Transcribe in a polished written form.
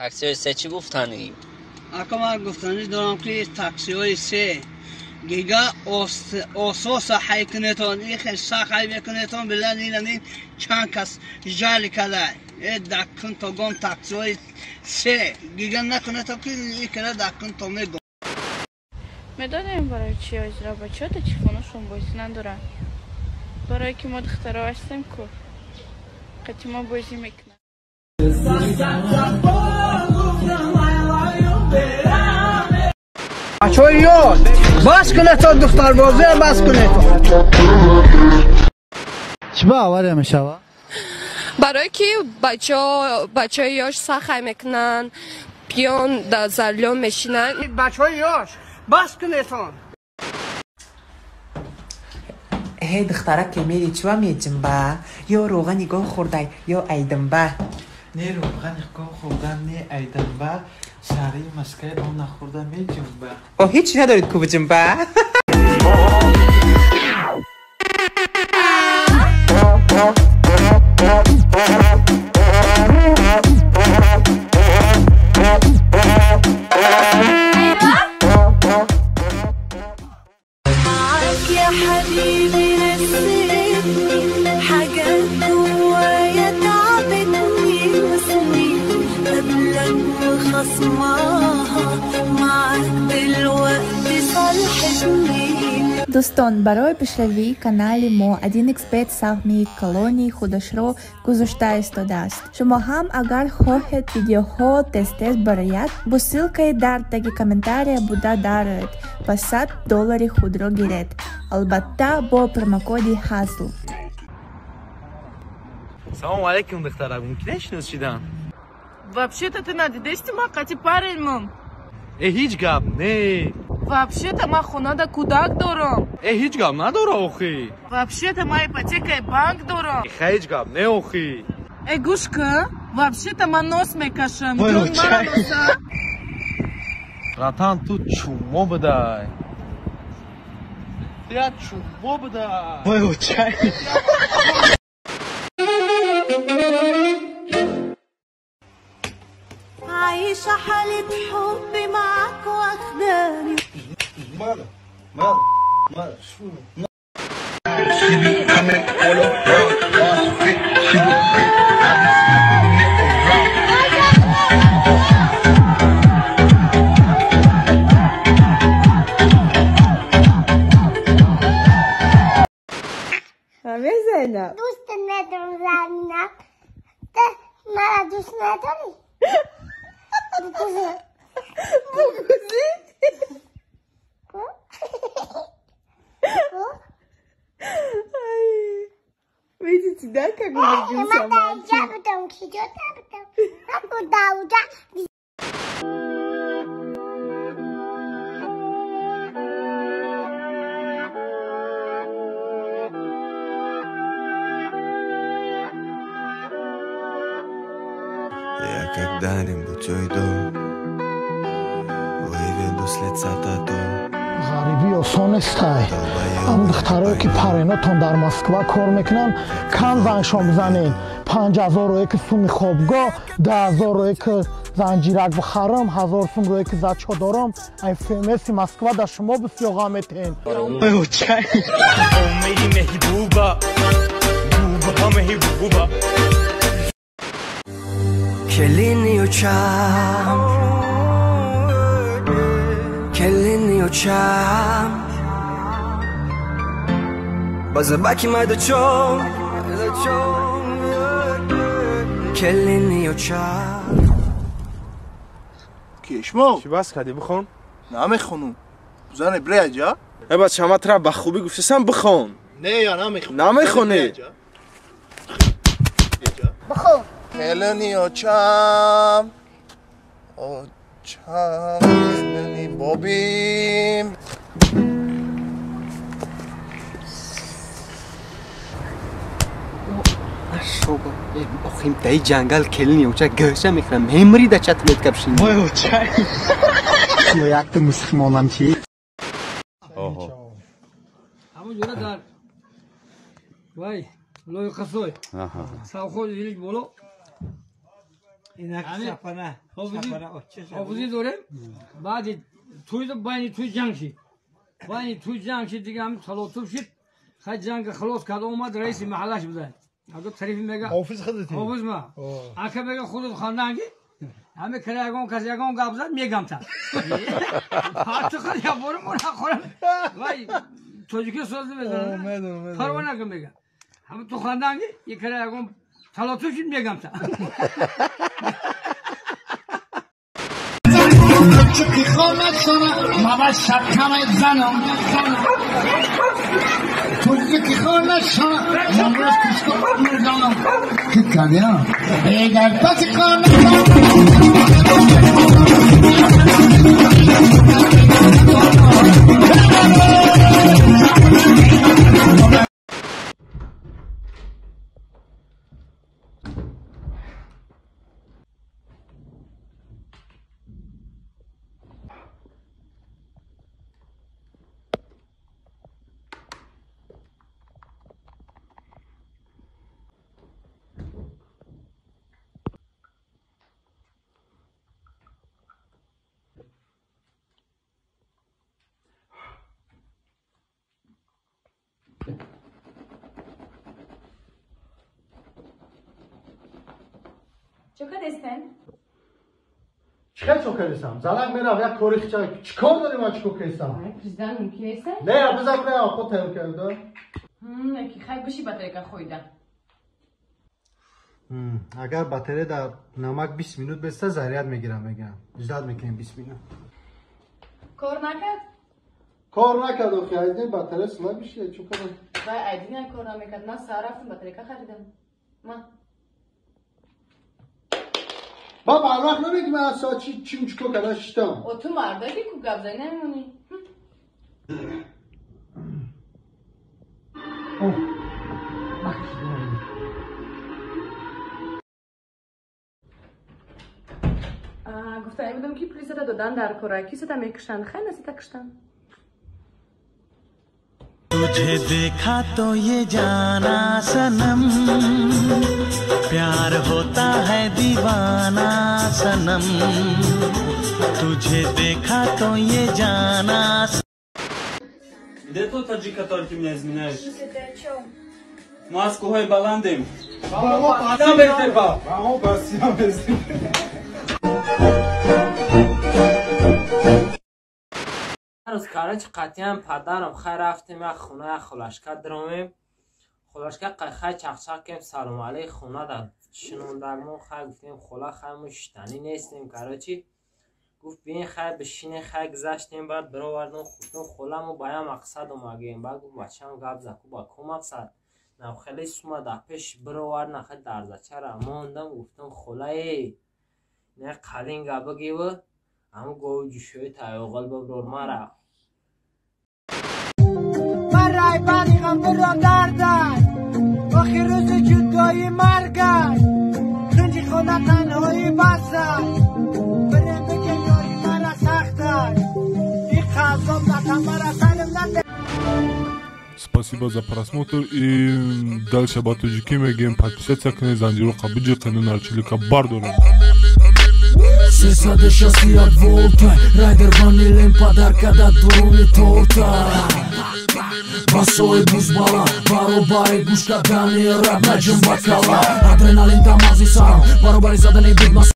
تاکسی سه چی گفتنی؟ اگه من گفتنی دارم که تاکسی های سه گیگا اوسوس حیکنتون ایخ ساخای بکنتون بلند این چند کس جالی کدای دکن تو گم تاکسی های سه گیگا نکنه تو که ایکنه دکن تو میگم میدونیم برای چی اجرا بچه تا چیفونشون بازی ندارن برای که ما دخترها هستیم که قطعی ما بازی میکنن بچه یاد بس کنه تا دختر بازی بس کنه چی با آوره میشه؟ برای که بچه یاش سخای میکنن پیان در زرلیون میشینن بچه یاش بس کنه تا هی دختره که میری چوا میجم با یا روغنی گم خورده یا ایدم با نه روغنی گم خوردن نه ایدم با سری مسکه اون نخورده میجم با هیچی ندارید که بجم با دوستان برای پیشروی کانال ما 1xbet سهمی کلونی خودش رو گذاشته استاده است. شما هم اگر خواهید ویدیوها تست برایت با سیلکه در تگ کامنتاری بوده دارید و $100 خود را گیرید. البته با پروموکودی حاصل. سلام علیکم دخترم ممکنه شناسیدم вообще-то ты надеешься макати парень هیچ گپ نه вообще-то ما خونه دا کودک دارم هیچ گپ نداره آخی вообще-то ما ипотека банк دارم هیچ گپ نه آخی گوش کن вообще-то ما نوس میکشم جون مرا نوسا راتان تو چومو بدای یا چومو بدای وای چای عايشة حالة حبي معاك واخداني مالا شو زینب دوست ندارم زنم ده مرا دوست نداری بگوزی؟ ویدی چی در که گوزی من در اینجا بودم که جا بودم من بودم اونجا Я когда-нибудь уйду, выведу след тату. غریبی آسان است ام دخترایی که پریناتون در مسکو کار میکنن کم زنشان بزنین 5000 روی که سومی خوابگاه 10000 روی که زنجیرک بخرم 1000 سوم روی که زچه دارم این فیمسی مسکو در شما بسیار غمتین میری محبوبا محبوبا محبوبا کلینی و چم کلینی و چم بازه باکی مایده چون کلینی و چم کشمو چی بس کردی بخون؟ نمیخونم بزنه بری اجا بس شما ترا بخوبی گفتم بخون نه یا نمیخونم نمیخونی بخون کلینی و چم او چم کلینی بابیم شوگو اخیم تای جنگل کلینی اوچا گرشه میخرم میمری دا چطلیت کبشین وای اوچای و یک مسلمانم چی همون جوره در وای لوی خسوی ساخول ویلیک بولو اینک سپانه حافظی داریم بعد توی توی جنگ شد باید توی جنگ شد دیگه همین تلاتوب شد خیلی جنگ خلاص کرد اومد رئیس محلش بوده اگه طرفی میگه حافظ خودتی حافظ ما اگه میگه خودت خواندنگی همه کریگان کسی یکان گپ زد میگم تا حتی خیلی برم اون خورم وای توجیکی سوز بزنه پروانه که میگه همه تو خواندنگی یک کریگان تلاتوب شد میگم تا Çünkü konak sana mava şapkama zanım. Çünkü konak sana mava şapkama zanım. Kıkan ya. Eğer pati konak چیکار دستن؟ چه کردم؟ زنگ میرم یک کوریخ چای چیکار داری من چیکار کردم؟ پرزیدان میکیسه؟ نه بذار نه خود تل کرده. کی خیلی بشی باتری که خویده. اگر باتری در نمک 20 minut بسته ضریت میگیرم زیاد میکنیم 20 minut. کار نکرد؟ کار نکرد و خیلی باتری سلا میشه چون کنه؟ وای ایدین کار نمیکرد من سر رفتم باتری که خریدم. من بابا الوقت نمیگی من از ساعت چی چیکار کردم شدم. او تو مرده که کو گبزایی نمیمونی. گفتم بودم که پلیس را دادن در کارای کیسه تا میکشن خیلی نسیتا کشتن. तुझे देखा तो ये जाना सनम प्यार होता है दीवाना सनम तुझे देखा तो ये जाना Где тот таджик, который ты меня изменяешь? Ты о чем? Маску хой баландим. روز کارچ قطعا پدرم خیر رفتیم یک خونه خلاشکه درامیم خلاشکه خیلی چخچخ کردیم سلام علیه خونه در شنوندگمون خیلی گفتیم خلا خیلی مشتنی نیستیم کارچی گفت بین خیلی بشینه خیلی گذشتیم بعد براوردم خودتون خلامو باید مقصد اومگیم بعد گفت بچه هم گفت زکو با که مقصد نو خیلی سوما در پیش براورد نخید درزچه را اماندم گفتم خلای نه قلین گبه گیوه اما گوه جوشوی تایوغل ببرور مرا من رای بانیغم برام دردن آخی روز جدایی مرگن خنجی خونه تنهایی بسن برم بگه یاری مرا سختن این خلصم نتن مرا سلم نده. Спасибо за просмотр и дальше батуджики мегем подписаться к Незанжиру Кабиджи канал Чилика Бардора. Сесаде шасти як волта Райдер ванилен подарка да дуруни торта Басои бузбала Баробари гушка дани раб наджим бакала Адреналин тамази сарам Баробари задани бидмас